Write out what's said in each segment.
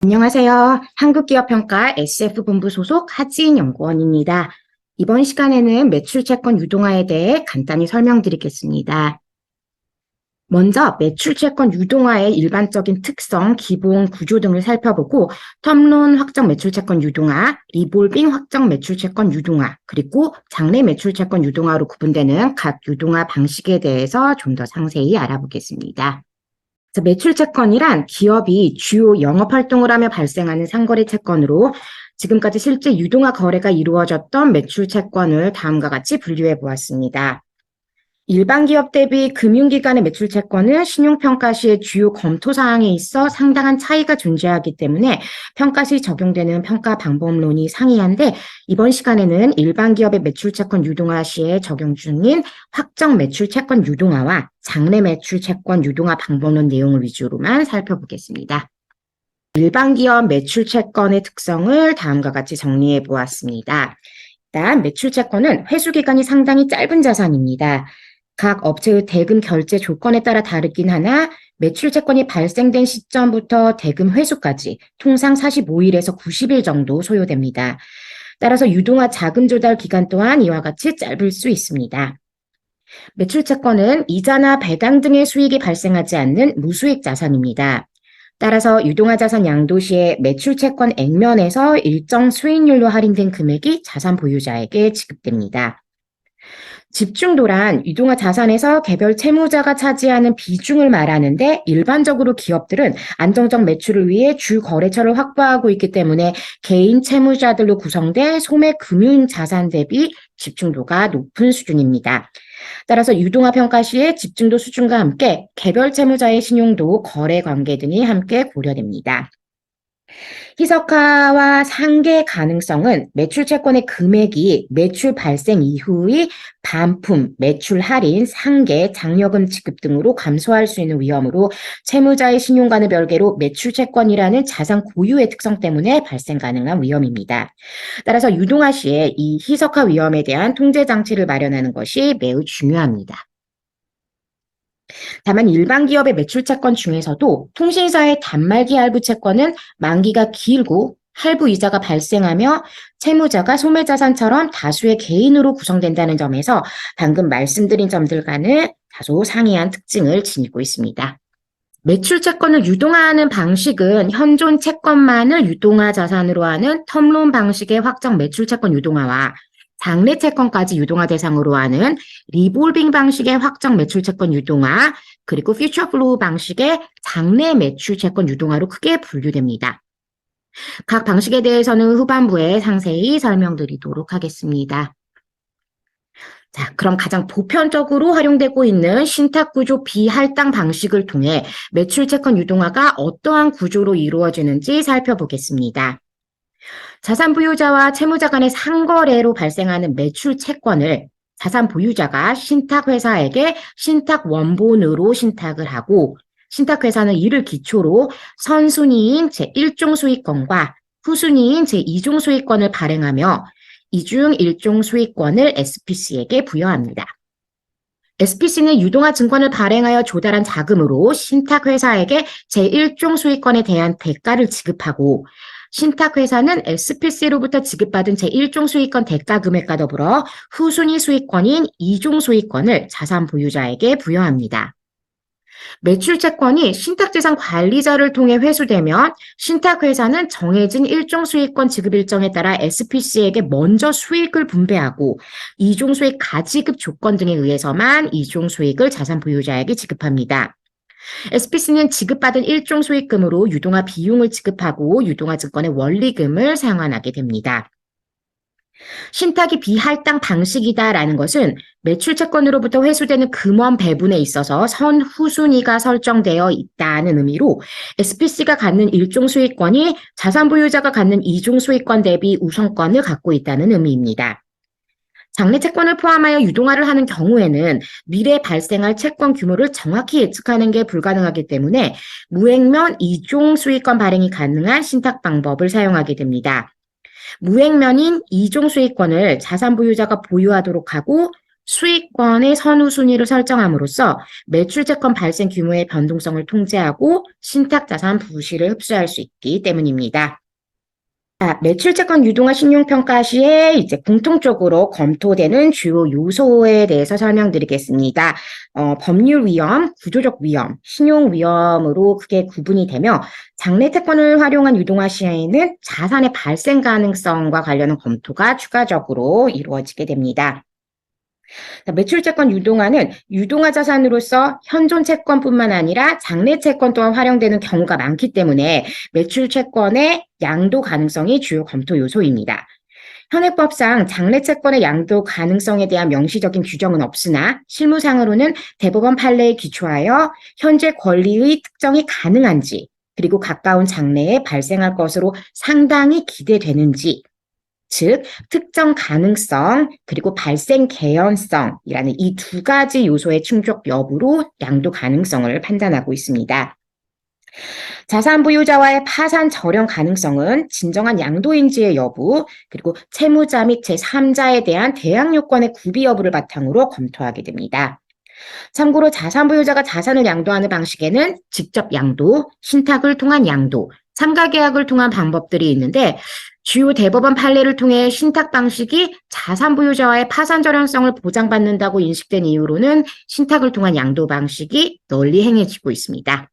안녕하세요. 한국기업평가 SF본부 소속 하지인 연구원입니다. 이번 시간에는 매출채권 유동화에 대해 간단히 설명드리겠습니다. 먼저 매출채권 유동화의 일반적인 특성, 기본 구조 등을 살펴보고 텀론 확정 매출채권 유동화, 리볼빙 확정 매출채권 유동화, 그리고 장래 매출채권 유동화로 구분되는 각 유동화 방식에 대해서 좀 더 상세히 알아보겠습니다. 매출 채권이란 기업이 주요 영업 활동을 하며 발생하는 상거래 채권으로 지금까지 실제 유동화 거래가 이루어졌던 매출 채권을 다음과 같이 분류해 보았습니다. 일반 기업 대비 금융기관의 매출 채권은 신용평가 시의 주요 검토 사항에 있어 상당한 차이가 존재하기 때문에 평가 시 적용되는 평가 방법론이 상이한데 이번 시간에는 일반 기업의 매출 채권 유동화 시에 적용 중인 확정 매출 채권 유동화와 장래 매출 채권 유동화 방법론 내용을 위주로만 살펴보겠습니다. 일반 기업 매출 채권의 특성을 다음과 같이 정리해 보았습니다. 일단 매출 채권은 회수 기간이 상당히 짧은 자산입니다. 각 업체의 대금 결제 조건에 따라 다르긴 하나 매출 채권이 발생된 시점부터 대금 회수까지 통상 45일에서 90일 정도 소요됩니다. 따라서 유동화 자금 조달 기간 또한 이와 같이 짧을 수 있습니다. 매출 채권은 이자나 배당 등의 수익이 발생하지 않는 무수익 자산입니다. 따라서 유동화 자산 양도 시에 매출 채권 액면에서 일정 수익률로 할인된 금액이 자산 보유자에게 지급됩니다. 집중도란 유동화 자산에서 개별 채무자가 차지하는 비중을 말하는데 일반적으로 기업들은 안정적 매출을 위해 주 거래처를 확보하고 있기 때문에 개인 채무자들로 구성된 소매 금융 자산 대비 집중도가 높은 수준입니다. 따라서 유동화 평가 시에 집중도 수준과 함께 개별 채무자의 신용도, 거래 관계 등이 함께 고려됩니다. 희석화와 상계 가능성은 매출 채권의 금액이 매출 발생 이후의 반품, 매출 할인, 상계, 장려금 지급 등으로 감소할 수 있는 위험으로 채무자의 신용과는 별개로 매출 채권이라는 자산 고유의 특성 때문에 발생 가능한 위험입니다. 따라서 유동화 시에 이 희석화 위험에 대한 통제 장치를 마련하는 것이 매우 중요합니다. 다만 일반 기업의 매출 채권 중에서도 통신사의 단말기 할부 채권은 만기가 길고 할부 이자가 발생하며 채무자가 소매자산처럼 다수의 개인으로 구성된다는 점에서 방금 말씀드린 점들과는 다소 상이한 특징을 지니고 있습니다. 매출 채권을 유동화하는 방식은 현존 채권만을 유동화 자산으로 하는 텀론 방식의 확정 매출 채권 유동화와 장래 채권까지 유동화 대상으로 하는 리볼빙 방식의 확정 매출 채권 유동화, 그리고 퓨처 플로우 방식의 장래 매출 채권 유동화로 크게 분류됩니다. 각 방식에 대해서는 후반부에 상세히 설명드리도록 하겠습니다. 자, 그럼 가장 보편적으로 활용되고 있는 신탁구조 비할당 방식을 통해 매출 채권 유동화가 어떠한 구조로 이루어지는지 살펴보겠습니다. 자산 보유자와 채무자 간의 상거래로 발생하는 매출 채권을 자산 보유자가 신탁회사에게 신탁 원본으로 신탁을 하고 신탁회사는 이를 기초로 선순위인 제1종 수익권과 후순위인 제2종 수익권을 발행하며 이중 1종 수익권을 SPC에게 부여합니다. SPC는 유동화 증권을 발행하여 조달한 자금으로 신탁회사에게 제1종 수익권에 대한 대가를 지급하고 신탁회사는 SPC로부터 지급받은 제1종 수익권 대가 금액과 더불어 후순위 수익권인 2종 수익권을 자산 보유자에게 부여합니다. 매출 채권이 신탁재산 관리자를 통해 회수되면 신탁회사는 정해진 1종 수익권 지급 일정에 따라 SPC에게 먼저 수익을 분배하고 2종 수익 가지급 조건 등에 의해서만 2종 수익을 자산 보유자에게 지급합니다. SPC는 지급받은 1종 수익금으로 유동화 비용을 지급하고 유동화 증권의 원리금을 상환하게 됩니다. 신탁이 비할당 방식이다라는 것은 매출 채권으로부터 회수되는 금원 배분에 있어서 선후순위가 설정되어 있다는 의미로 SPC가 갖는 1종 수익권이 자산 보유자가 갖는 2종 수익권 대비 우선권을 갖고 있다는 의미입니다. 장래 채권을 포함하여 유동화를 하는 경우에는 미래에 발생할 채권 규모를 정확히 예측하는 게 불가능하기 때문에 무액면 2종 수익권 발행이 가능한 신탁 방법을 사용하게 됩니다. 무액면인 2종 수익권을 자산 보유자가 보유하도록 하고 수익권의 선우순위를 설정함으로써 매출채권 발생 규모의 변동성을 통제하고 신탁자산 부실을 흡수할 수 있기 때문입니다. 매출채권 유동화 신용평가 시에 이제 공통적으로 검토되는 주요 요소에 대해서 설명드리겠습니다. 법률 위험, 구조적 위험, 신용 위험으로 크게 구분이 되며 장래 채권을 활용한 유동화 시에는 자산의 발생 가능성과 관련한 검토가 추가적으로 이루어지게 됩니다. 매출채권 유동화는 유동화 자산으로서 현존 채권뿐만 아니라 장래 채권 또한 활용되는 경우가 많기 때문에 매출채권의 양도 가능성이 주요 검토 요소입니다. 현행법상 장래 채권의 양도 가능성에 대한 명시적인 규정은 없으나 실무상으로는 대법원 판례에 기초하여 현재 권리의 특정이 가능한지 그리고 가까운 장래에 발생할 것으로 상당히 기대되는지 즉 특정 가능성 그리고 발생 개연성이라는 이 두 가지 요소의 충족 여부로 양도 가능성을 판단하고 있습니다. 자산 보유자와의 파산 절연 가능성은 진정한 양도인지의 여부 그리고 채무자 및 제3자에 대한 대항 요건의 구비 여부를 바탕으로 검토하게 됩니다. 참고로 자산 보유자가 자산을 양도하는 방식에는 직접 양도, 신탁을 통한 양도, 참가 계약을 통한 방법들이 있는데 주요 대법원 판례를 통해 신탁 방식이 자산 보유자와의 파산 절연성을 보장받는다고 인식된 이유로는 신탁을 통한 양도 방식이 널리 행해지고 있습니다.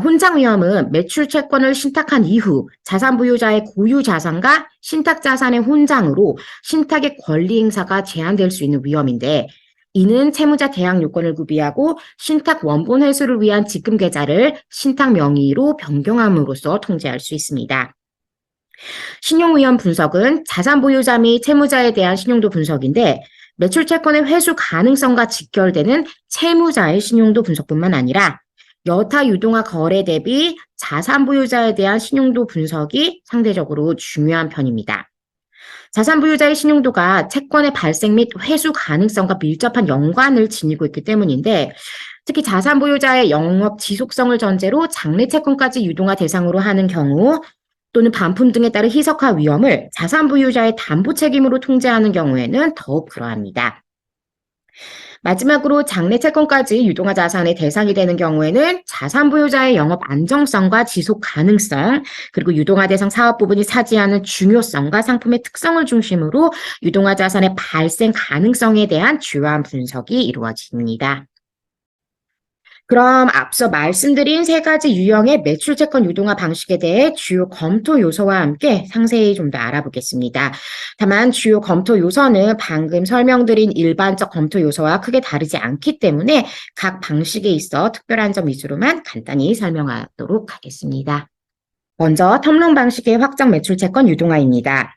혼장 위험은 매출 채권을 신탁한 이후 자산 보유자의 고유 자산과 신탁 자산의 혼장으로 신탁의 권리 행사가 제한될 수 있는 위험인데 이는 채무자 대항 요건을 구비하고 신탁 원본 회수를 위한 지급 계좌를 신탁 명의로 변경함으로써 통제할 수 있습니다. 신용위험 분석은 자산 보유자 및 채무자에 대한 신용도 분석인데 매출 채권의 회수 가능성과 직결되는 채무자의 신용도 분석뿐만 아니라 여타 유동화 거래 대비 자산 보유자에 대한 신용도 분석이 상대적으로 중요한 편입니다. 자산 보유자의 신용도가 채권의 발생 및 회수 가능성과 밀접한 연관을 지니고 있기 때문인데 특히 자산 보유자의 영업 지속성을 전제로 장래 채권까지 유동화 대상으로 하는 경우 또는 반품 등에 따른 희석화 위험을 자산 보유자의 담보 책임으로 통제하는 경우에는 더욱 그러합니다. 마지막으로 장래 채권까지 유동화 자산의 대상이 되는 경우에는 자산 보유자의 영업 안정성과 지속 가능성, 그리고 유동화 대상 사업 부분이 차지하는 중요성과 상품의 특성을 중심으로 유동화 자산의 발생 가능성에 대한 주요한 분석이 이루어집니다. 그럼 앞서 말씀드린 세 가지 유형의 매출 채권 유동화 방식에 대해 주요 검토 요소와 함께 상세히 좀 더 알아보겠습니다. 다만 주요 검토 요소는 방금 설명드린 일반적 검토 요소와 크게 다르지 않기 때문에 각 방식에 있어 특별한 점 위주로만 간단히 설명하도록 하겠습니다. 먼저 텀론 방식의 확정 매출 채권 유동화입니다.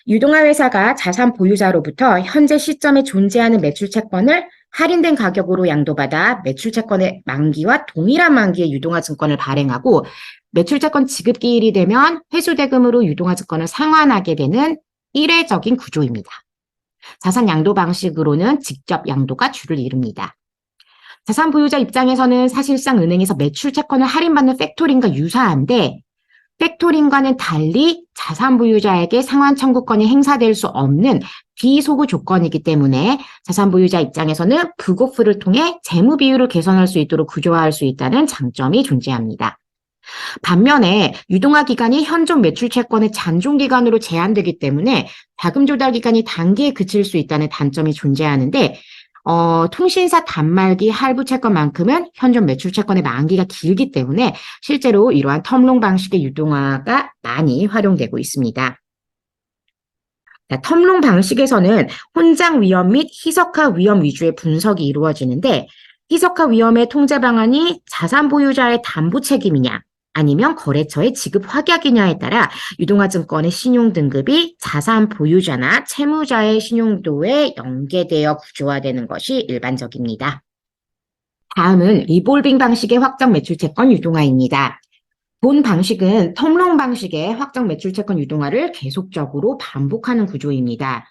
유동화 회사가 자산 보유자로부터 현재 시점에 존재하는 매출 채권을 할인된 가격으로 양도받아 매출채권의 만기와 동일한 만기의 유동화 증권을 발행하고 매출채권 지급 기일이 되면 회수대금으로 유동화 증권을 상환하게 되는 일회적인 구조입니다. 자산 양도 방식으로는 직접 양도가 주를 이룹니다. 자산 보유자 입장에서는 사실상 은행에서 매출채권을 할인받는 팩토링과 유사한데 팩토링과는 달리 자산 보유자에게 상환 청구권이 행사될 수 없는 비소구 조건이기 때문에 자산 보유자 입장에서는 북오프를 통해 재무 비율을 개선할 수 있도록 구조화할 수 있다는 장점이 존재합니다. 반면에 유동화 기간이 현존 매출 채권의 잔존 기간으로 제한되기 때문에 자금 조달 기간이 단기에 그칠 수 있다는 단점이 존재하는데 통신사 단말기 할부 채권만큼은 현존 매출 채권의 만기가 길기 때문에 실제로 이러한 텀론 방식의 유동화가 많이 활용되고 있습니다. 텀론 방식에서는 혼장 위험 및 희석화 위험 위주의 분석이 이루어지는데 희석화 위험의 통제 방안이 자산 보유자의 담보 책임이냐 아니면 거래처의 지급 확약이냐에 따라 유동화 증권의 신용 등급이 자산 보유자나 채무자의 신용도에 연계되어 구조화되는 것이 일반적입니다. 다음은 리볼빙 방식의 확정 매출 채권 유동화입니다. 본 방식은 텀론 방식의 확정 매출 채권 유동화를 계속적으로 반복하는 구조입니다.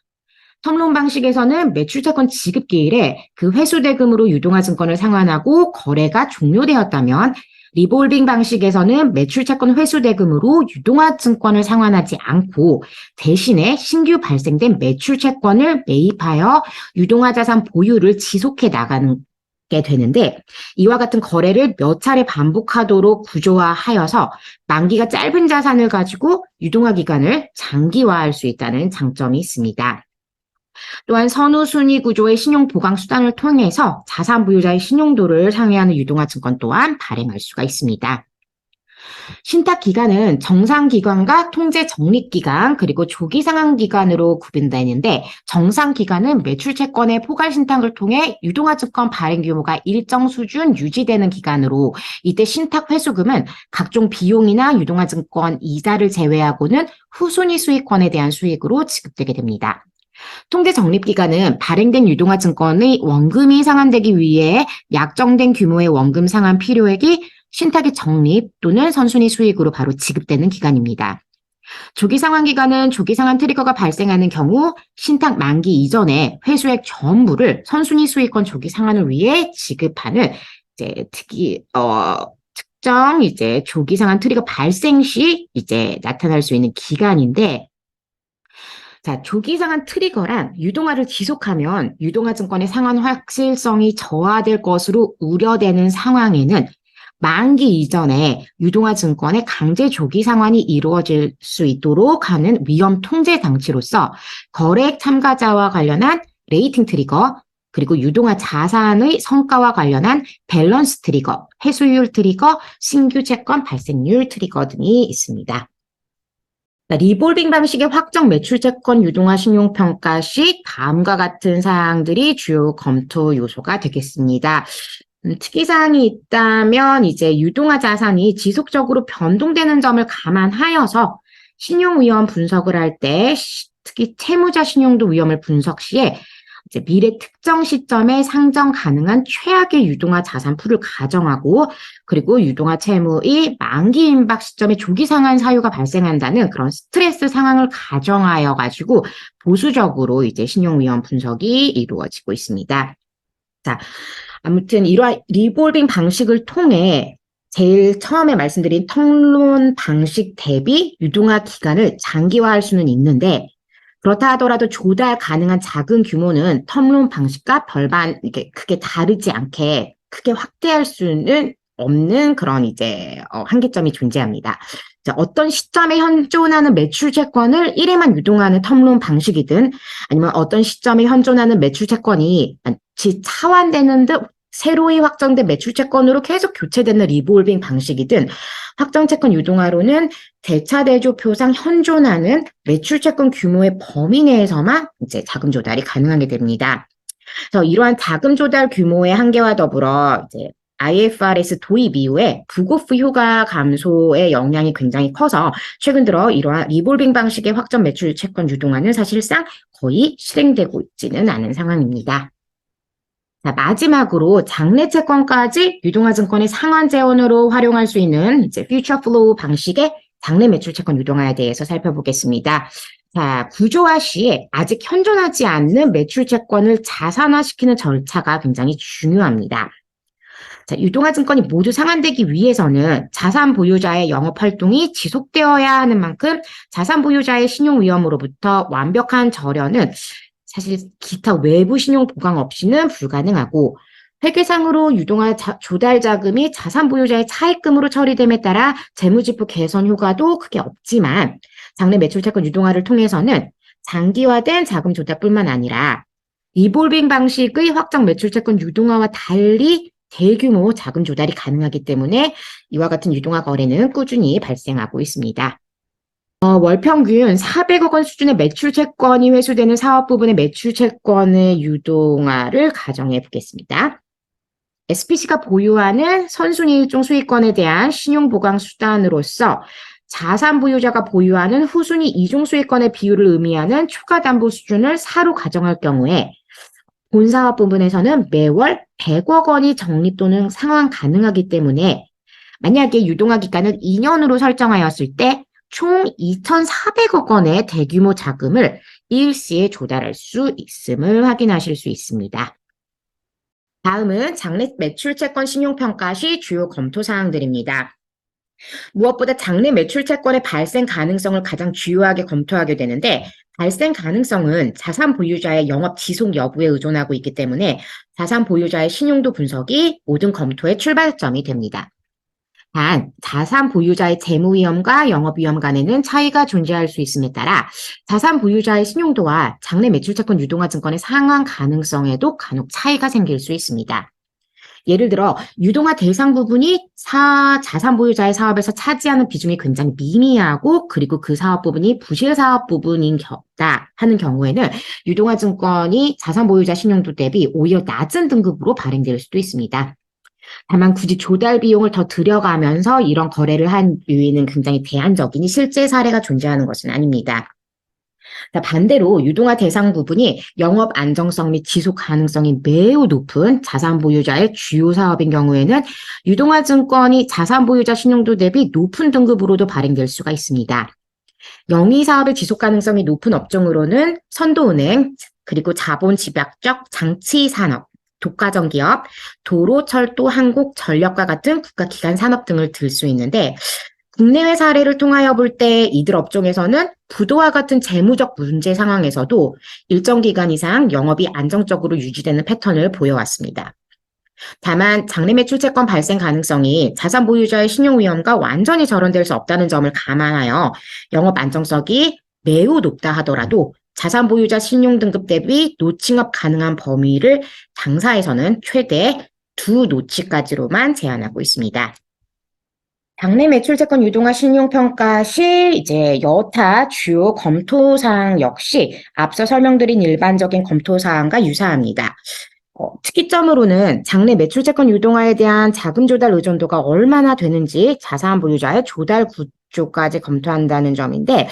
텀론 방식에서는 매출채권 지급 기일에 그 회수대금으로 유동화 증권을 상환하고 거래가 종료되었다면 리볼빙 방식에서는 매출채권 회수 대금으로 유동화증권을 상환하지 않고 대신에 신규 발생된 매출채권을 매입하여 유동화자산 보유를 지속해 나가는 게 되는데 이와 같은 거래를 몇 차례 반복하도록 구조화하여서 만기가 짧은 자산을 가지고 유동화 기간을 장기화할 수 있다는 장점이 있습니다. 또한 선후순위 구조의 신용 보강 수단을 통해서 자산 보유자의 신용도를 상회하는 유동화증권 또한 발행할 수가 있습니다. 신탁 기간은 정상 기간과 통제 적립 기간 그리고 조기 상환 기간으로 구분되는데 정상 기간은 매출 채권의 포괄 신탁을 통해 유동화 증권 발행 규모가 일정 수준 유지되는 기간으로 이때 신탁 회수금은 각종 비용이나 유동화 증권 이자를 제외하고는 후순위 수익권에 대한 수익으로 지급되게 됩니다. 통제 적립 기간은 발행된 유동화 증권의 원금이 상환되기 위해 약정된 규모의 원금 상환 필요액이 신탁의 적립 또는 선순위 수익으로 바로 지급되는 기간입니다. 조기 상환 기간은 조기 상환 트리거가 발생하는 경우 신탁 만기 이전에 회수액 전부를 선순위 수익권 조기 상환을 위해 지급하는 특정 조기 상환 트리거 발생 시 나타날 수 있는 기간인데 자, 조기 상환 트리거란 유동화를 지속하면 유동화 증권의 상환 확실성이 저하될 것으로 우려되는 상황에는 만기 이전에 유동화 증권의 강제 조기 상환이 이루어질 수 있도록 하는 위험 통제 장치로서 거래액 참가자와 관련한 레이팅 트리거, 그리고 유동화 자산의 성과와 관련한 밸런스 트리거, 회수율 트리거, 신규 채권 발생률 트리거 등이 있습니다. 리볼빙 방식의 확정 매출 채권 유동화 신용평가 시 다음과 같은 사항들이 주요 검토 요소가 되겠습니다. 특이사항이 있다면 유동화 자산이 지속적으로 변동되는 점을 감안하여서 신용위험 분석을 할 때 특히 채무자 신용도 위험을 분석 시에 미래 특정 시점에 상정 가능한 최악의 유동화 자산 풀을 가정하고 그리고 유동화 채무의 만기 임박 시점에 조기 상환 사유가 발생한다는 그런 스트레스 상황을 가정하여 가지고 보수적으로 신용 위험 분석이 이루어지고 있습니다. 자, 아무튼 이러한 리볼빙 방식을 통해 제일 처음에 말씀드린 텀론 방식 대비 유동화 기간을 장기화할 수는 있는데 그렇다 하더라도 조달 가능한 작은 규모는 텀론 방식과 별반 크게 다르지 않게 크게 확대할 수는 없는 그런 한계점이 존재합니다. 자, 어떤 시점에 현존하는 매출 채권을 1회만 유동하는 텀론 방식이든 아니면 어떤 시점에 현존하는 매출 채권이 차환되는 듯 새로이 확정된 매출 채권으로 계속 교체되는 리볼빙 방식이든 확정 채권 유동화로는 대차대조표상 현존하는 매출 채권 규모의 범위 내에서만 자금 조달이 가능하게 됩니다. 그래서 이러한 자금 조달 규모의 한계와 더불어 IFRS 도입 이후에 부고프 효과 감소의 영향이 굉장히 커서 최근 들어 이러한 리볼빙 방식의 확정 매출 채권 유동화는 사실상 거의 실행되고 있지는 않은 상황입니다. 자, 마지막으로 장래 채권까지 유동화 증권의 상환 재원으로 활용할 수 있는 퓨처 플로우 방식의 장래 매출 채권 유동화에 대해서 살펴보겠습니다. 자, 구조화 시에 아직 현존하지 않는 매출 채권을 자산화시키는 절차가 굉장히 중요합니다. 자, 유동화 증권이 모두 상환되기 위해서는 자산 보유자의 영업 활동이 지속되어야 하는 만큼 자산 보유자의 신용 위험으로부터 완벽한 절연은 사실 기타 외부 신용 보강 없이는 불가능하고 회계상으로 유동화 조달 자금이 자산 보유자의 차입금으로 처리됨에 따라 재무지표 개선 효과도 크게 없지만 장래 매출 채권 유동화를 통해서는 장기화된 자금 조달뿐만 아니라 리볼빙 방식의 확정 매출 채권 유동화와 달리 대규모 자금 조달이 가능하기 때문에 이와 같은 유동화 거래는 꾸준히 발생하고 있습니다. 월 평균 400억 원 수준의 매출 채권이 회수되는 사업 부분의 매출 채권의 유동화를 가정해 보겠습니다. SPC가 보유하는 선순위 1종 수익권에 대한 신용 보강 수단으로서 자산 보유자가 보유하는 후순위 2종 수익권의 비율을 의미하는 추가 담보 수준을 4로 가정할 경우에 본 사업 부분에서는 매월 100억 원이 적립 또는 상환 가능하기 때문에 만약에 유동화 기간을 2년으로 설정하였을 때 총 2,400억 원의 대규모 자금을 일시에 조달할 수 있음을 확인하실 수 있습니다. 다음은 장래 매출 채권 신용평가 시 주요 검토 사항들입니다. 무엇보다 장래 매출 채권의 발생 가능성을 가장 주요하게 검토하게 되는데 발생 가능성은 자산 보유자의 영업 지속 여부에 의존하고 있기 때문에 자산 보유자의 신용도 분석이 모든 검토의 출발점이 됩니다. 단, 자산 보유자의 재무 위험과 영업 위험 간에는 차이가 존재할 수 있음에 따라 자산 보유자의 신용도와 장래 매출 채권 유동화 증권의 상환 가능성에도 간혹 차이가 생길 수 있습니다. 예를 들어 유동화 대상 부분이 자산 보유자의 사업에서 차지하는 비중이 굉장히 미미하고 그리고 그 사업 부분이 부실 사업 부분인 다 하는 경우에는 유동화 증권이 자산 보유자 신용도 대비 오히려 낮은 등급으로 발행될 수도 있습니다. 다만 굳이 조달 비용을 더 들여가면서 이런 거래를 한 유인은 굉장히 제한적이니 실제 사례가 존재하는 것은 아닙니다. 반대로 유동화 대상 부분이 영업 안정성 및 지속 가능성이 매우 높은 자산 보유자의 주요 사업인 경우에는 유동화 증권이 자산 보유자 신용도 대비 높은 등급으로도 발행될 수가 있습니다. 영위 사업의 지속 가능성이 높은 업종으로는 선도은행, 그리고 자본 집약적 장치 산업, 독과점 기업, 도로, 철도, 항공, 전력과 같은 국가기관 산업 등을 들 수 있는데 국내외 사례를 통하여 볼 때 이들 업종에서는 부도와 같은 재무적 문제 상황에서도 일정 기간 이상 영업이 안정적으로 유지되는 패턴을 보여왔습니다. 다만 장래 매출 채권 발생 가능성이 자산 보유자의 신용 위험과 완전히 절원될 수 없다는 점을 감안하여 영업 안정성이 매우 높다 하더라도 자산 보유자 신용 등급 대비 노칭업 가능한 범위를 당사에서는 최대 2노치까지로만 제한하고 있습니다. 장래 매출 채권 유동화 신용평가 시 이제 여타 주요 검토 사항 역시 앞서 설명드린 일반적인 검토 사항과 유사합니다. 특이점으로는 장래 매출 채권 유동화에 대한 자금 조달 의존도가 얼마나 되는지 자산 보유자의 조달 구조까지 검토한다는 점인데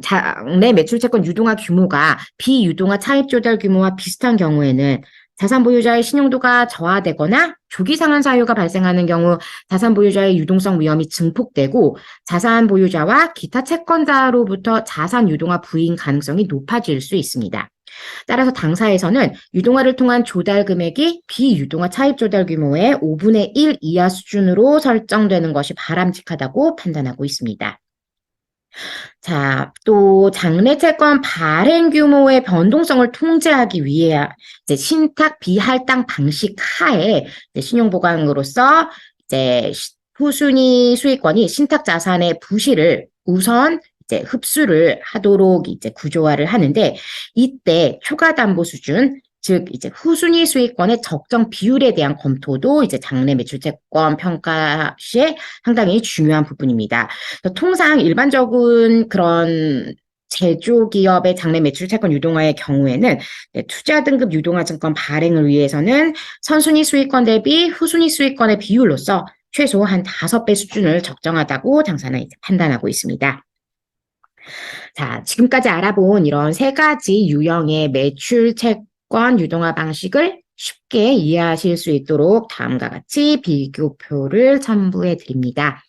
장래 매출 채권 유동화 규모가 비유동화 차입 조달 규모와 비슷한 경우에는 자산 보유자의 신용도가 저하되거나 조기 상환 사유가 발생하는 경우 자산 보유자의 유동성 위험이 증폭되고 자산 보유자와 기타 채권자로부터 자산 유동화 부인 가능성이 높아질 수 있습니다. 따라서 당사에서는 유동화를 통한 조달 금액이 비유동화 차입 조달 규모의 5분의 1 이하 수준으로 설정되는 것이 바람직하다고 판단하고 있습니다. 자, 또 장래 채권 발행 규모의 변동성을 통제하기 위해 이제 신탁 비할당 방식 하에 신용보강으로서 이제 후순위 수익권이 신탁 자산의 부실을 우선 이제 흡수를 하도록 이제 구조화를 하는데 이때 초과 담보 수준 즉 이제 후순위 수익권의 적정 비율에 대한 검토도 이제 장래 매출 채권 평가 시에 상당히 중요한 부분입니다. 통상 일반적인 그런 제조기업의 장래 매출 채권 유동화의 경우에는 투자 등급 유동화 증권 발행을 위해서는 선순위 수익권 대비 후순위 수익권의 비율로서 최소 한 5배 수준을 적정하다고 당사는 이제 판단하고 있습니다. 자, 지금까지 알아본 이런 3가지 유형의 매출 채권 유동화 방식을 쉽게 이해하실 수 있도록 다음과 같이 비교표를 첨부해 드립니다.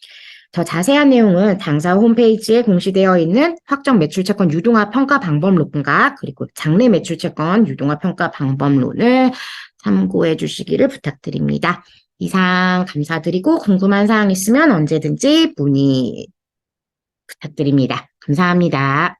더 자세한 내용은 당사 홈페이지에 공시되어 있는 확정 매출채권 유동화 평가 방법론과 그리고 장래 매출채권 유동화 평가 방법론을 참고해 주시기를 부탁드립니다. 이상 감사드리고 궁금한 사항 있으면 언제든지 문의 부탁드립니다. 감사합니다.